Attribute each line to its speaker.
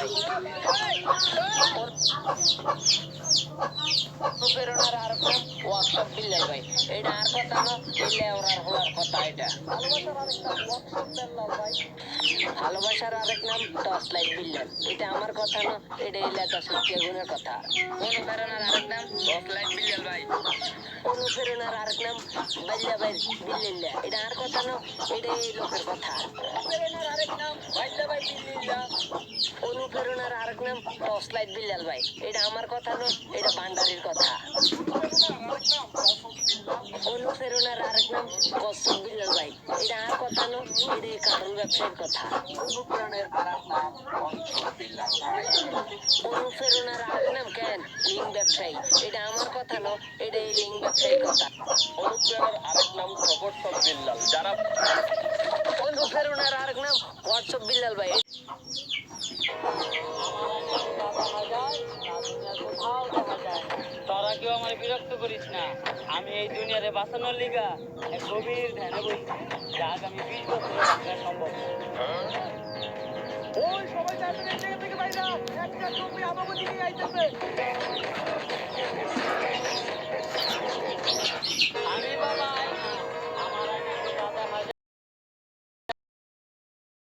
Speaker 1: ভাই। অনুপ্রেরণার আরেক নাম ওয়ার্কশপ বিল্লাল ভাই। এটা আর কথা না, এলে ওরার হলার কথা। এটা
Speaker 2: ভালোবাসার আরেক নাম ওয়ার্কশপ বেল্লাল ভাই।
Speaker 1: ভালোবাসার আরেক নাম টর্চ লাইট বিল্লাল। এটা আমার কথা না, এটা এলাকা সত্যি গুণের কথা। অনুপ্রেরণার আরেক নাম টর্চ লাইট বিল্লাল ভাই। অনুপ্রেরণার আরেক নাম বাল্লা ভাই বিল্লিল্লা। এটা আর কথা না, এটা এই লোকের কথা।
Speaker 2: অনুপ্রেরণার আরেক নাম বাল্লা ভাই বিল্লিল্লা।
Speaker 1: অনুপ্রেরণার আরেক নাম টর্চ লাইট বিল্লাল ভাই। এটা আমার কথা না, এটা ভান্ডারির কথা। অনুপ্রেরণার আরেক নাম কচ্ছপ বিল্লাল ভাই। এটা আর কথা না, এটা এই কার্টুন ব্যবসায়ীর কথা।
Speaker 2: অনুপ্রেরণের আরেক নাম কচ্ছপ বিল্লাল ভাই।
Speaker 1: অনুপ্রেরণার আরেক নাম কেন লিঙ্ক ব্যবসায়ী। এটা আমার কথা না, এটা এই লিঙ্ক ব্যবসায়ীর কথা।
Speaker 2: অনুপ্রেরণার আরেক নাম খবরসব বিল্লাল। যারা
Speaker 1: অনুপ্রেরণার আরেক নাম হোয়াটসঅ্যাপ বিল্লাল ভাই।
Speaker 3: তোরা কেউ আমার বিরক্ত করিস না। আমি এই দুনিয়ারে বাঁচানোর লিগা এক গভীর ধ্যানে বসছি, যা আগামী 20 বছরে ভাঙা সম্ভব।
Speaker 2: ওই সবাই তাড়াতাড়ি এই জায়গা থেকে বাইরে যাও। একটা জমি আমাকে দিকে আইতেছে।